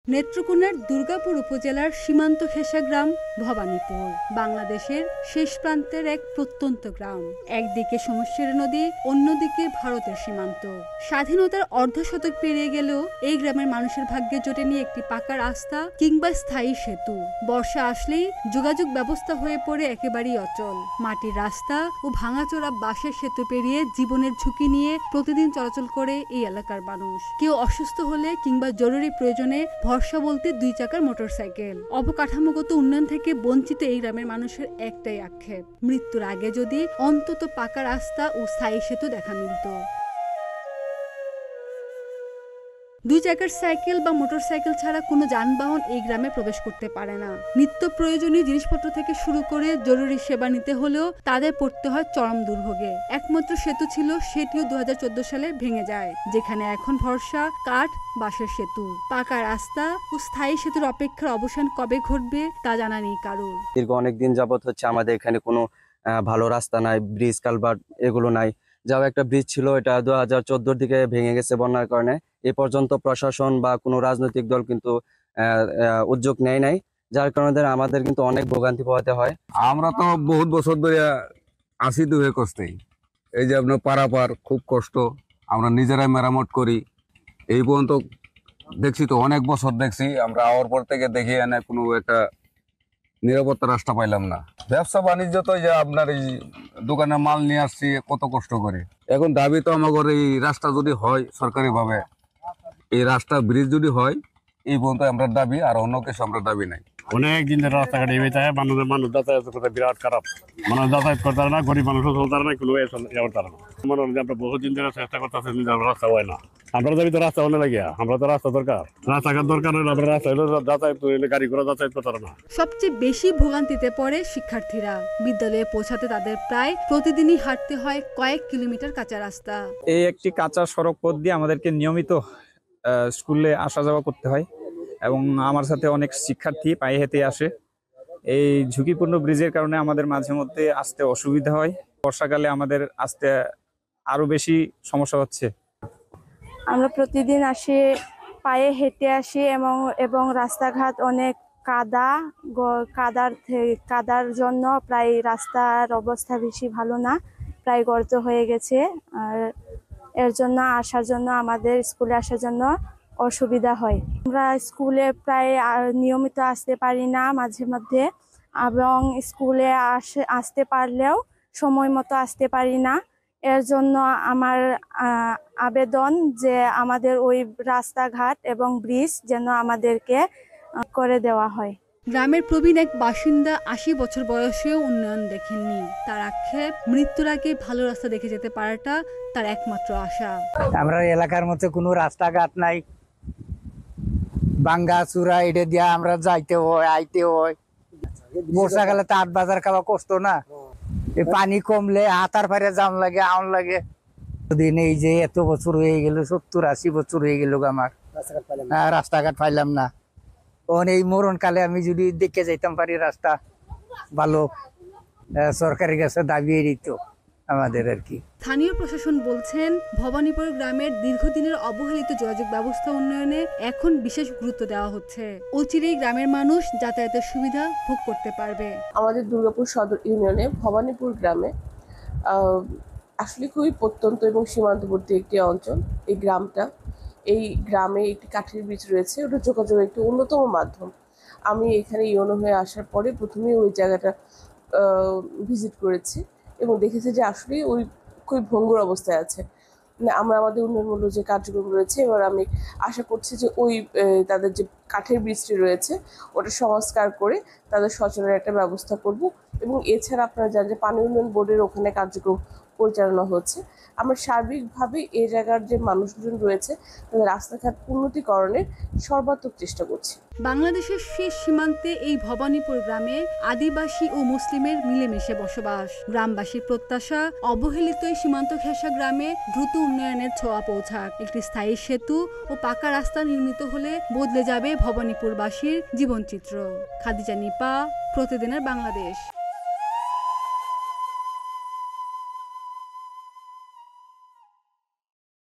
নেত্রকোনার দুর্গাপুর উপজেলার সীমান্ত ঘেঁষা গ্রাম ভবানীপুর বাংলাদেশের শেষ প্রান্তের এক প্রত্যন্ত গ্রাম। একদিকে সমুদ্রের নদী, অন্যদিকে ভারতের সীমান্ত। স্বাধীনতার অর্ধশতক পেরিয়ে গেলেও এই গ্রামের মানুষের ভাগ্যে জোটেনি একটি পাকা রাস্তা কিংবা স্থায়ী সেতু। বর্ষা আসলেই যোগাযোগ ব্যবস্থা হয়ে পড়ে একেবারেই অচল। মাটির রাস্তা ও ভাঙাচোরা বাঁশের সেতু পেরিয়ে জীবনের ঝুঁকি নিয়ে প্রতিদিন চলাচল করে এই এলাকার মানুষ। কেউ অসুস্থ হলে কিংবা জরুরি প্রয়োজনে ভরসা বলতে 2 চাকার মোটরসাইকেল। অবকাঠামোগত উন্নয়ন থেকে বঞ্চিত এই গ্রামের মানুষের একটাই আক্ষেপ, মৃত্যুর আগে যদি অন্তত পাকা রাস্তা ও স্থায়ী সেতু দেখা মিলত। 2 চাকার সাইকেল বা মোটরসাইকেল ছাড়া কোনো যানবাহন এই গ্রামে প্রবেশ করতে পারে না। নিত্য প্রয়োজনীয় জিনিসপত্র থেকে শুরু করে জরুরি সেবা নিতে হলেও তাদের পড়তে হয় চরম দুর্ভোগে। একমাত্র সেতু ছিল, সেটিও 2014 সালে ভেঙে যায়, যেখানে এখন ভরসা কাঠ বাঁশের সেতু। পাকা রাস্তা ও স্থায়ী সেতুর অপেক্ষার অবসান কবে ঘটবে তা জানা নেই কারোর। দীর্ঘ অনেকদিন যাবত হচ্ছে আমাদের এখানে কোনো ভালো রাস্তা নাই, ব্রিজ কালভার্ট এগুলো নাই। যাও একটা ব্রিজ ছিল, এটা 2014 দিকে ভেঙে গেছে বন্যার কারণে। এ পর্যন্ত প্রশাসন বা কোনো রাজনৈতিক দল কিন্তু উদ্যোগ নেয় নাই, যার কারণে আমাদের কিন্তু অনেক ভোগান্তি পোহাতে হয়। আমরা তো বহুত বছর ধরে আসি দুয়ে কষ্টে, এই যে আপনার পারাপার খুব কষ্ট, আমরা নিজেরাই মেরামত করি। এই পর্যন্ত দেখছি তো অনেক বছর দেখছি, আমরা আওয়ার পর থেকে দেখি এনে কোনো একটা নিরাপত্তা রাস্তা পাইলাম না। ব্যবসা বাণিজ্য তো যে আপনার এই দোকানে মাল নিয়ে আসছি কত কষ্ট করে। এখন দাবি তো আমাদের এই রাস্তা যদি হয় সরকারি ভাবে, এই রাস্তা ব্রিজ যদি হয়, এই পর্যন্ত আমরা দাবি, আর অন্য কিছু আমরা দাবি নাই। অনেক দিন ধরে রাস্তাঘাট এমনি থাকে, মানুষ যাতায়াত করতে বিরাট খারাপ। মানুষ যাতায়াত করতে পারে না, গরিব মানুষও চলতে পারে না, কোনো করতে পারে না। মনে হয় আমরা বহুদিন ধরে চেষ্টা করতেছি, রাস্তা হয় না। আমরা দাবি তো রাস্তা অনেক লাগিয়া, আমরা তো রাস্তা দরকার, রাস্তাঘাট দরকার হলে আমরা রাস্তা যাতায়াত করলে গাড়ি ঘোড়া যাতায়াত করতে পারে না। সবচেয়ে বেশি ভোগান্তিতে পড়ে শিক্ষার্থীরা। বিদ্যালয়ে পৌঁছাতে তাদের প্রায় প্রতিদিনই হাঁটতে হয় কয়েক কিলোমিটার কাঁচা রাস্তা। এই একটি কাঁচা সড়ক পথ দিয়ে আমাদেরকে নিয়মিত স্কুলে আসা যাওয়া করতে হয়, এবং আমার সাথে অনেক শিক্ষার্থী পায়ে হেঁটে আসে। এই ঝুঁকিপূর্ণ ব্রিজের কারণে আমাদের মাঝে মধ্যে আসতে অসুবিধা হয়। বর্ষাকালে আমাদের আসতে আরো বেশি সমস্যা হচ্ছে। আমরা প্রতিদিন আসি, পায়ে হেঁটে আসি, এবং রাস্তাঘাট অনেক কাদার জন্য প্রায় রাস্তার অবস্থা বেশি ভালো না, প্রায় গর্ত হয়ে গেছে। আর এর জন্য আমাদের স্কুলে আসার জন্য অসুবিধা হয়। আমরা স্কুলে প্রায় নিয়মিত আসতে পারি না মাঝে মধ্যে, এবং স্কুলে আসতে পারলেও সময় মতো আসতে পারি না। এর জন্য আমার আবেদন যে আমাদের ওই রাস্তাঘাট এবং ব্রিজ যেন আমাদেরকে করে দেওয়া হয়। গ্রামের প্রবীণ এক বাসিন্দা 80 বছর বয়সেও উন্নয়ন দেখেননি। তার আক্ষেপ, মৃত্যুর আগে ভালো রাস্তা দেখে যেতে পারাটা তার একমাত্র আশা। আমরা এলাকার মধ্যে কোনো রাস্তাঘাট নাই, ভাঙ্গা চূড়া, এটা দিয়ে আমরা যাইতে হয়, আইতে হয়। বর্ষাকালে তো 8 বাজার খাওয়া কষ্ট না, পানি কমলে হাতার ফারে জাম লাগে, আউন লাগে। দিন এই যে এত বছর হয়ে গেল, 70-80 বছর হয়ে গেল আমার রাস্তাঘাট পাইলাম না। তখন এই মরণকালে আমি যদি দেখে যাইতাম পারি রাস্তা ভালো, সরকারের কাছে দাবি দিত আমাদের আর কি। স্থানীয় প্রশাসন বলছেন, ভবানীপুর গ্রামের দীর্ঘদিনের অবহেলিত যোগাযোগ ব্যবস্থা উন্নয়নে এখন বিশেষ গুরুত্ব দেওয়া হচ্ছে। অচিরেই গ্রামের মানুষ যাতায়াতের সুবিধা ভোগ করতে পারবে। আমাদের দুর্গাপুর সদর ইউনিয়নে ভবানীপুর গ্রামে আসলে খুবই প্রত্যন্ত এবং সীমান্তবর্তী একটি অঞ্চল। এই গ্রামে একটি কাঠের ব্রিজ রয়েছে, ওটা যোগাযোগের একটি অন্যতম মাধ্যম। আমি এখানে ইউনো হয়ে আসার পরে প্রথমেই ওই জায়গাটা ভিজিট করেছি এবং দেখেছি যে আসলে ওই খুবই ভঙ্গুর অবস্থায় আছে। আমরা আমাদের উন্নয়নমূলক যে কার্যক্রম রয়েছে, এবার আমি আশা করছি যে ওই তাদের যে কাঠের ব্রিজটি রয়েছে ওটা সংস্কার করে তাদের সচলের একটা ব্যবস্থা করব। এবং এছাড়া আপনারা জানেন যে পানি উন্নয়ন বোর্ডের ওখানে কার্যক্রম পরিচালনা হচ্ছে। আমরা সার্বিকভাবে এই জায়গার যে মানুষজন রয়েছে তাদের রাস্তাঘাট উন্নতিকরণের সর্বাত্মক চেষ্টা করছি। বাংলাদেশের শেষ সীমান্তে এই ভবানীপুর গ্রামে আদিবাসী ও মুসলিমের মিলেমিশে বসবাস। গ্রামবাসীর প্রত্যাশা, অবহেলিত এই সীমান্ত ঘেঁষা গ্রামে দ্রুত উন্নয়নের ছোঁয়া পৌঁছাক। একটি স্থায়ী সেতু ও পাকা রাস্তা নির্মিত হলে বদলে যাবে ভবানীপুরবাসীর জীবনচিত্র। খাদিজা নিপা, প্রতিদিনের বাংলাদেশ।